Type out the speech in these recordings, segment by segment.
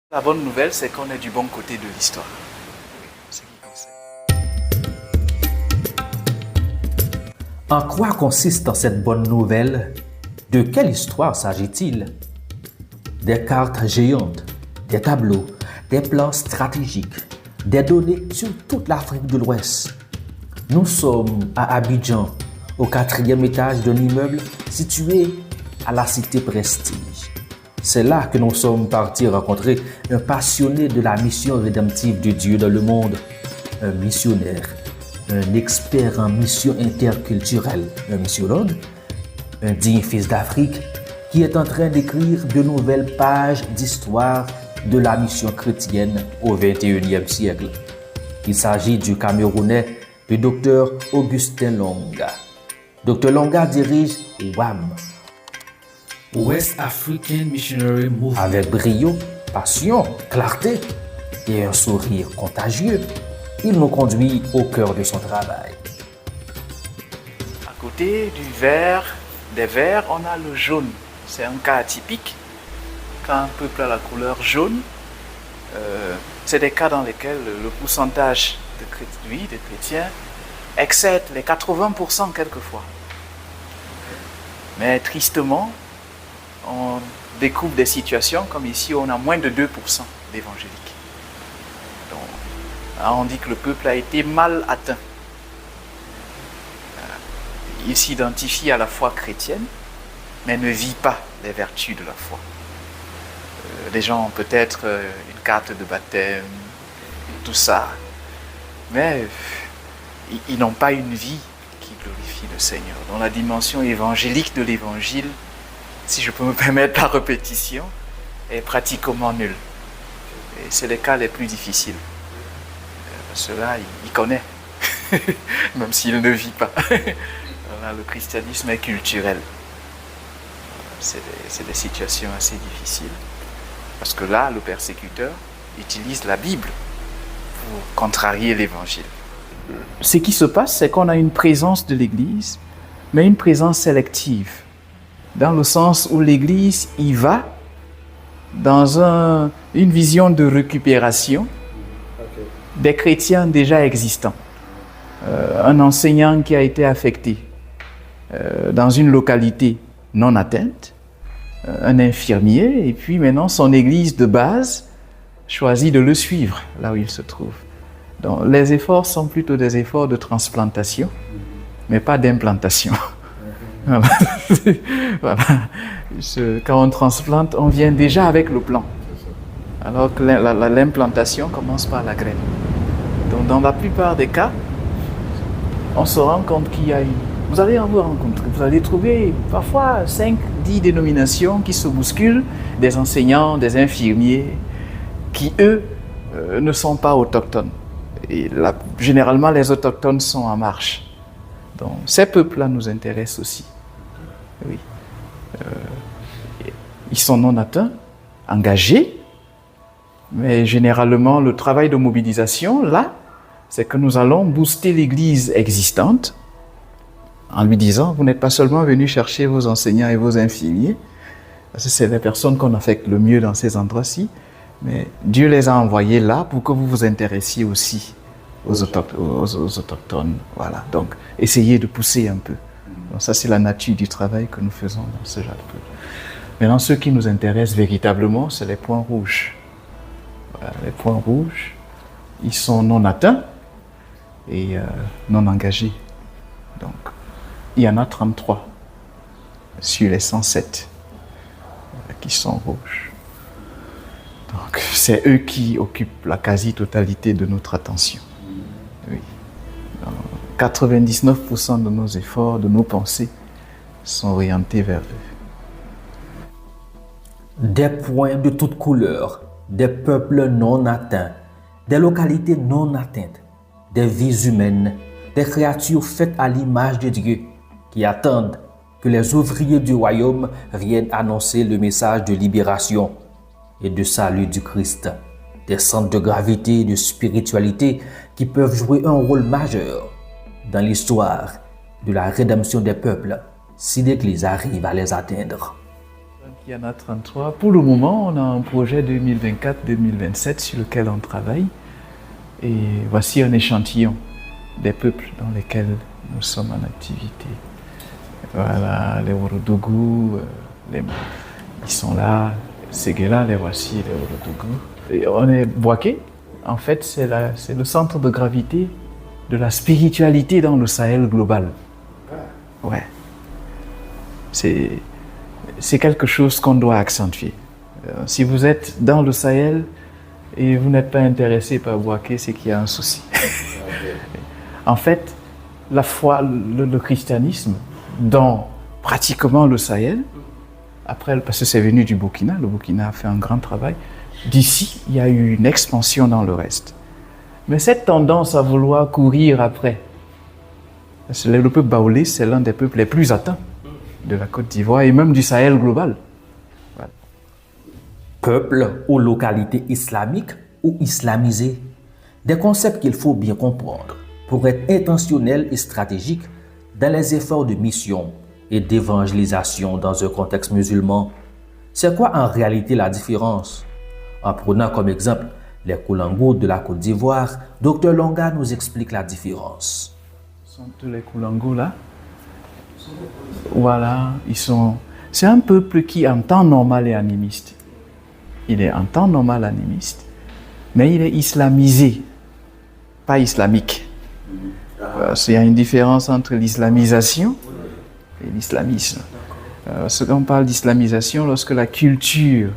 La bonne nouvelle, c'est qu'on est du bon côté de l'histoire. En quoi consiste cette bonne nouvelle? De quelle histoire s'agit-il? Des cartes géantes, des tableaux, des plans stratégiques, des données sur toute l'Afrique de l'Ouest. Nous sommes à Abidjan, au 4e étage d'un immeuble situé à la cité Prestige. C'est là que nous sommes partis rencontrer un passionné de la mission rédemptive de Dieu dans le monde, un missionnaire, un expert en mission interculturelle, un missiologue, un digne fils d'Afrique qui est en train d'écrire de nouvelles pages d'histoire de la mission chrétienne au XXIe siècle. Il s'agit du Camerounais, le docteur Augustin Longa. Dr Longa dirige WAM, West African Missionary Movement. Avec brio, passion, clarté et un sourire contagieux, il nous conduit au cœur de son travail. À côté des verts, on a le jaune. C'est un cas atypique. Quand un peuple a la couleur jaune, c'est des cas dans lesquels le pourcentage de chrétiens excède les 80% quelquefois. Mais tristement, on découvre des situations comme ici où on a moins de 2% d'évangéliques. Donc, là, on dit que le peuple a été mal atteint. Il s'identifie à la foi chrétienne, mais ne vit pas les vertus de la foi. Les gens ont peut-être une carte de baptême, tout ça, mais ils n'ont pas une vie qui glorifie le Seigneur. Dans la dimension évangélique de l'évangile, si je peux me permettre la répétition, est pratiquement nulle. Et c'est les cas les plus difficiles. Cela, il connaît, même s'il ne vit pas. Voilà, le christianisme est culturel. C'est des situations assez difficiles. Parce que là, le persécuteur utilise la Bible pour contrarier l'évangile. Ce qui se passe, c'est qu'on a une présence de l'Église, mais une présence sélective. Dans le sens où l'Église y va dans une vision de récupération des chrétiens déjà existants. Un enseignant qui a été affecté dans une localité non atteinte, un infirmier, et puis maintenant son Église de base choisit de le suivre là où il se trouve. Donc les efforts sont plutôt des efforts de transplantation, mais pas d'implantation. Voilà. Voilà. Quand on transplante, on vient déjà avec le plan. Alors que l'implantation commence par la graine. Donc dans la plupart des cas, on se rend compte qu'il y a vous allez en rencontrer, vous allez trouver parfois 5, 10 dénominations qui se bousculent, des enseignants, des infirmiers, qui eux ne sont pas autochtones. Et généralement les autochtones sont en marche. Donc ces peuples-là nous intéressent aussi. Oui. Ils sont non atteints, engagés, mais généralement le travail de mobilisation, là, c'est que nous allons booster l'Église existante en lui disant, vous n'êtes pas seulement venus chercher vos enseignants et vos infirmiers, parce que c'est les personnes qu'on affecte le mieux dans ces endroits-ci, mais Dieu les a envoyés là pour que vous vous intéressiez aussi aux autochtones. Voilà. Donc, essayez de pousser un peu. Donc ça, c'est la nature du travail que nous faisons dans ce genre de peuple. Maintenant, ce qui nous intéresse véritablement, c'est les points rouges. Voilà, les points rouges, ils sont non atteints et non engagés. Donc, il y en a 33 sur les 107 qui sont rouges. Donc, c'est eux qui occupent la quasi-totalité de notre attention. Oui. 99% de nos efforts, de nos pensées sont orientés vers eux. Des points de toutes couleurs, des peuples non atteints, des localités non atteintes, des vies humaines, des créatures faites à l'image de Dieu qui attendent que les ouvriers du royaume viennent annoncer le message de libération et de salut du Christ. Des centres de gravité et de spiritualité qui peuvent jouer un rôle majeur dans l'histoire de la rédemption des peuples si l'Église arrive à les atteindre. Il y en a 33. Pour le moment, on a un projet 2024-2027 sur lequel on travaille. Et voici un échantillon des peuples dans lesquels nous sommes en activité. Voilà, les Worodougou, ils sont là. Ségela, les voici, les Worodougou. Et on est Bouaké. En fait, c'est le centre de gravité de la spiritualité dans le Sahel global. Ouais. C'est quelque chose qu'on doit accentuer. Si vous êtes dans le Sahel et vous n'êtes pas intéressé par Bouaké, c'est qu'il y a un souci. En fait, la foi, le christianisme, dans pratiquement le Sahel, après, parce que c'est venu du Burkina, le Burkina a fait un grand travail, d'ici, il y a eu une expansion dans le reste. Mais cette tendance à vouloir courir après, le peuple baoulé, c'est l'un des peuples les plus atteints de la Côte d'Ivoire et même du Sahel global. Voilà. Peuple ou localité islamique ou islamisée, des concepts qu'il faut bien comprendre pour être intentionnel et stratégique dans les efforts de mission et d'évangélisation dans un contexte musulman. C'est quoi en réalité la différence? En prenant comme exemple les Koulangos de la Côte d'Ivoire, Dr Longa nous explique la différence. Ce sont tous les Koulangos là. Voilà, c'est un peuple qui en temps normal est animiste. Il est en temps normal animiste, mais il est islamisé, pas islamique. Il y a une différence entre l'islamisation et l'islamisme. Ce qu'on parle d'islamisation, lorsque la culture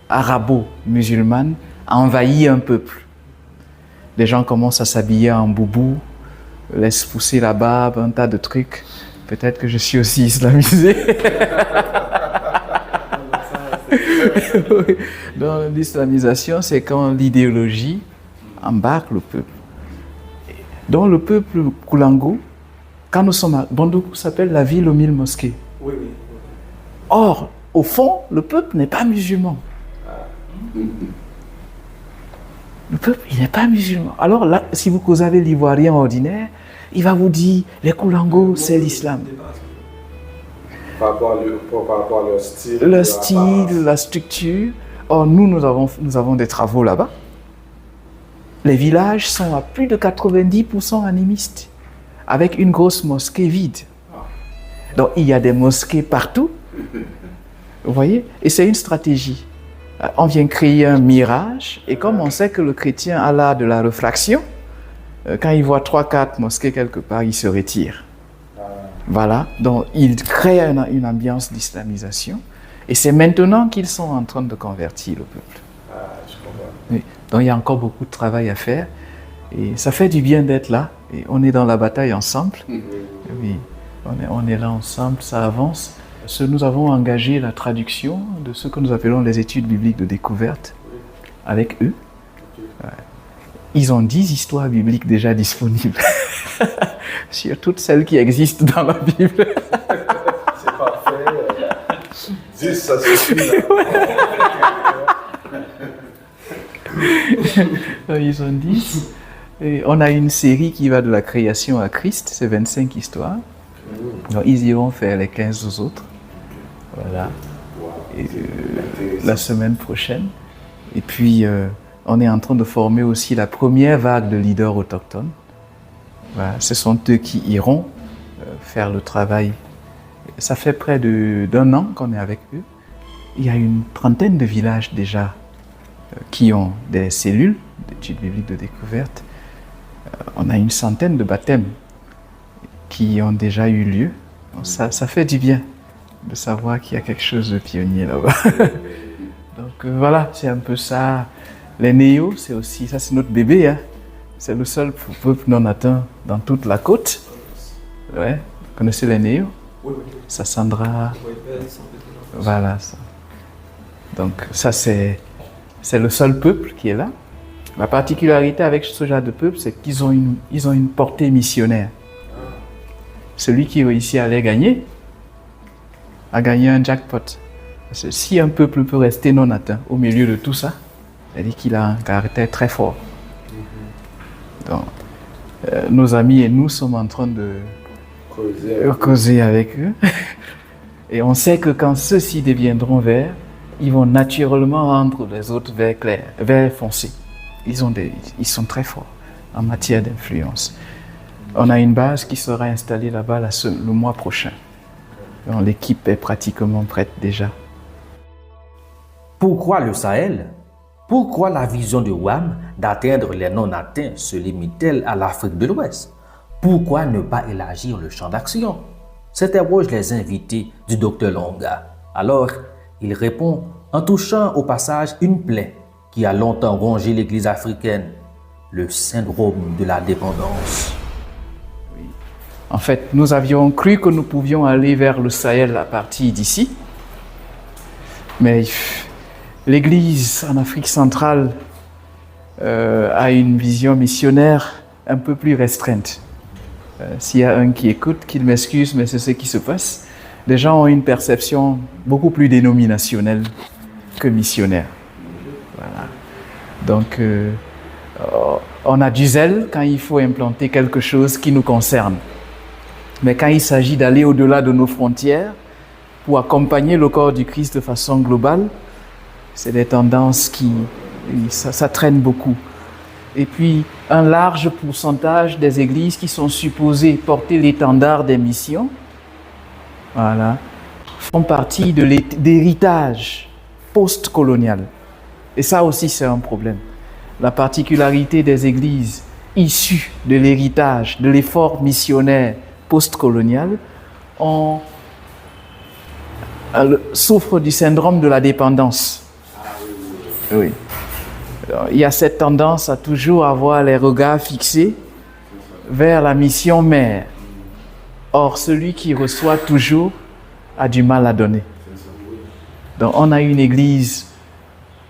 arabo-musulmane a envahi un peuple. Les gens commencent à s'habiller en boubou, laissent pousser la barbe, un tas de trucs. Peut-être que je suis aussi islamisé. Donc l'islamisation, c'est quand l'idéologie embarque le peuple. Donc le peuple Koulango, quand nous sommes à Bandoukou, s'appelle la ville aux 1000 mosquées. Oui. Or, au fond, le peuple n'est pas musulman. Le peuple, il n'est pas musulman. Alors là, si vous avez l'Ivoirien ordinaire, il va vous dire, les Koulangos, c'est l'islam. Par rapport à leur style. Le style, la structure. Or, nous avons des travaux là-bas. Les villages sont à plus de 90% animistes, avec une grosse mosquée vide. Donc, il y a des mosquées partout. Vous voyez? Et c'est une stratégie. On vient créer un mirage, et comme on sait que le chrétien a l'art de la réfraction, quand il voit 3-4 mosquées quelque part, il se retire. Voilà, donc il crée une ambiance d'islamisation, et c'est maintenant qu'ils sont en train de convertir le peuple. Oui. Donc il y a encore beaucoup de travail à faire, et ça fait du bien d'être là, et on est dans la bataille ensemble. Oui, on est là ensemble, ça avance. Nous avons engagé la traduction de ce que nous appelons les études bibliques de découverte avec eux. Ils ont 10 histoires bibliques déjà disponibles sur toutes celles qui existent dans la Bible. C'est parfait. 10, ça suffit. Ils ont 10. Et on a une série qui va de la création à Christ, c'est 25 histoires. Donc, ils iront faire les 15 autres. Voilà. Et, la semaine prochaine. Et puis, on est en train de former aussi la première vague de leaders autochtones. Voilà. Ce sont eux qui iront faire le travail. Ça fait près d'un an qu'on est avec eux. Il y a une trentaine de villages déjà qui ont des cellules d'études bibliques de découverte. On a une centaine de baptêmes qui ont déjà eu lieu. Ça fait du bien de savoir qu'il y a quelque chose de pionnier là-bas. Donc voilà, c'est un peu ça. Les néos, c'est aussi, ça c'est notre bébé. Hein. C'est le seul peuple non atteint dans toute la côte. Ouais. Vous connaissez les néos? Oui. Sassandra. Voilà ça. Donc ça c'est le seul peuple qui est là. La particularité avec ce genre de peuple, c'est qu'ils ont une portée missionnaire. Celui qui réussit à les gagner, a gagné un jackpot. Parce que si un peuple peut rester non atteint au milieu de tout ça, c'est-à-dire qu'il a un caractère très fort. Donc, nos amis et nous sommes en train de causer avec eux. Et on sait que quand ceux-ci deviendront verts, ils vont naturellement rendre les autres vert clair, vert foncé. Ils sont très forts en matière d'influence. On a une base qui sera installée là-bas le mois prochain. Donc, l'équipe est pratiquement prête déjà. Pourquoi le Sahel? Pourquoi la vision de WAM d'atteindre les non-atteints se limite-t-elle à l'Afrique de l'Ouest? Pourquoi ne pas élargir le champ d'action? S'interrogent les invités du Dr Longa. Alors, il répond en touchant au passage une plaie qui a longtemps rongé l'Église africaine, le syndrome de la dépendance. Oui. En fait, nous avions cru que nous pouvions aller vers le Sahel à partir d'ici, mais l'Église en Afrique centrale a une vision missionnaire un peu plus restreinte. S'il y a un qui écoute, qu'il m'excuse, mais c'est ce qui se passe. Les gens ont une perception beaucoup plus dénominationnelle que missionnaire. Voilà. Donc, on a du zèle quand il faut implanter quelque chose qui nous concerne. Mais quand il s'agit d'aller au-delà de nos frontières pour accompagner le corps du Christ de façon globale, c'est des tendances ça traîne beaucoup. Et puis, un large pourcentage des églises qui sont supposées porter l'étendard des missions, voilà, font partie de l'héritage post-colonial. Et ça aussi, c'est un problème. La particularité des églises issues de l'héritage, de l'effort missionnaire post-colonial, souffrent du syndrome de la dépendance. Oui. Alors, il y a cette tendance à toujours avoir les regards fixés vers la mission mère. Or, celui qui reçoit toujours a du mal à donner. Donc, on a une église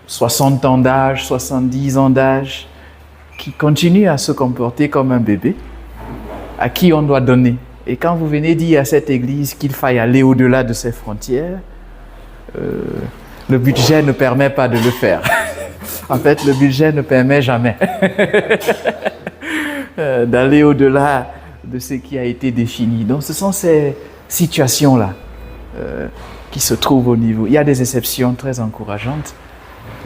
60 ans d'âge, 70 ans d'âge, qui continue à se comporter comme un bébé, à qui on doit donner. Et quand vous venez dire à cette église qu'il faille aller au-delà de ses frontières, le budget ne permet pas de le faire. En fait, le budget ne permet jamais d'aller au-delà de ce qui a été défini. Donc, ce sont ces situations-là qui se trouvent au niveau. Il y a des exceptions très encourageantes,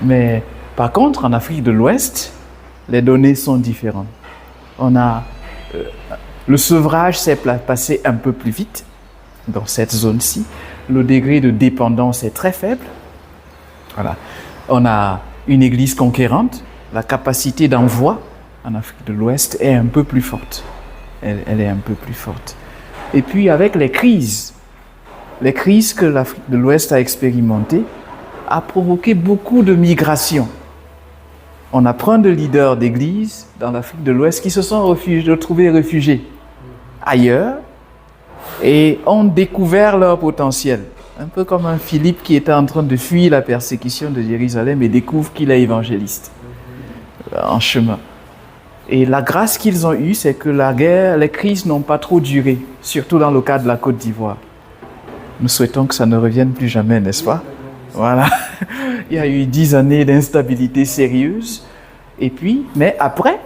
mais par contre, en Afrique de l'Ouest, les données sont différentes. On a le sevrage s'est passé un peu plus vite dans cette zone-ci. Le degré de dépendance est très faible. Voilà. On a une église conquérante. La capacité d'envoi en Afrique de l'Ouest est un peu plus forte. Elle est un peu plus forte. Et puis avec les crises que l'Afrique de l'Ouest a expérimentées, a provoqué beaucoup de migrations. On a plein de leaders d'églises dans l'Afrique de l'Ouest qui se sont retrouvés réfugiés ailleurs et ont découvert leur potentiel. Un peu comme un Philippe qui était en train de fuir la persécution de Jérusalem et découvre qu'il est évangéliste en chemin. Et la grâce qu'ils ont eue, c'est que les crises n'ont pas trop duré, surtout dans le cas de la Côte d'Ivoire. Nous souhaitons que ça ne revienne plus jamais, n'est-ce pas? Voilà. Il y a eu 10 années d'instabilité sérieuse. Et puis, mais après,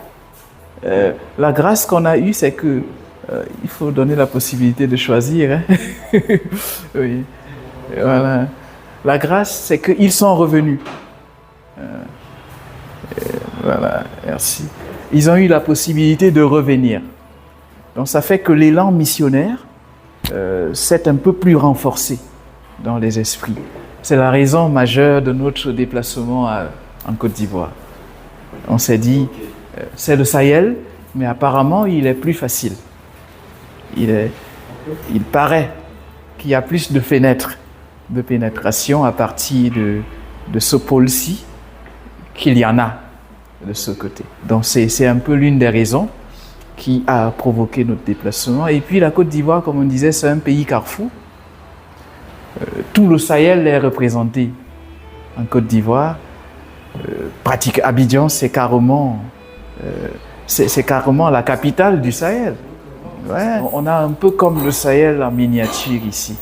la grâce qu'on a eue, c'est que il faut donner la possibilité de choisir. Hein? Oui. Voilà. La grâce, c'est qu'ils sont revenus. Voilà, merci. Ils ont eu la possibilité de revenir. Donc ça fait que l'élan missionnaire s'est un peu plus renforcé dans les esprits. C'est la raison majeure de notre déplacement en Côte d'Ivoire. On s'est dit, c'est le Sahel, mais apparemment il est plus facile. Il paraît qu'il y a plus de fenêtres de pénétration à partir de ce pôle-ci qu'il y en a de ce côté. Donc c'est un peu l'une des raisons qui a provoqué notre déplacement. Et puis la Côte d'Ivoire, comme on disait, c'est un pays carrefour. Tout le Sahel est représenté en Côte d'Ivoire. Abidjan, c'est carrément la capitale du Sahel. Ouais. On a un peu comme le Sahel en miniature ici.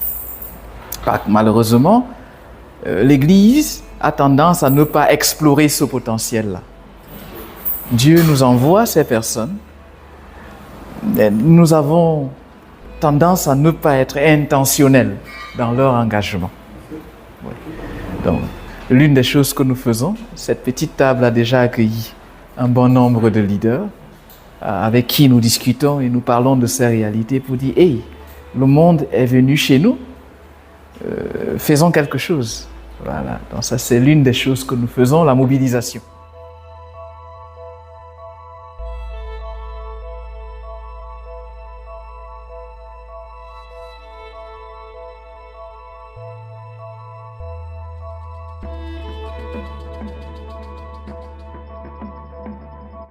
Malheureusement, l'Église a tendance à ne pas explorer ce potentiel-là. Dieu nous envoie ces personnes. Nous avons tendance à ne pas être intentionnels dans leur engagement. Oui. Donc, l'une des choses que nous faisons, cette petite table a déjà accueilli un bon nombre de leaders avec qui nous discutons et nous parlons de ces réalités pour dire « Hey, le monde est venu chez nous, faisons quelque chose ». Voilà, donc ça c'est l'une des choses que nous faisons, la mobilisation.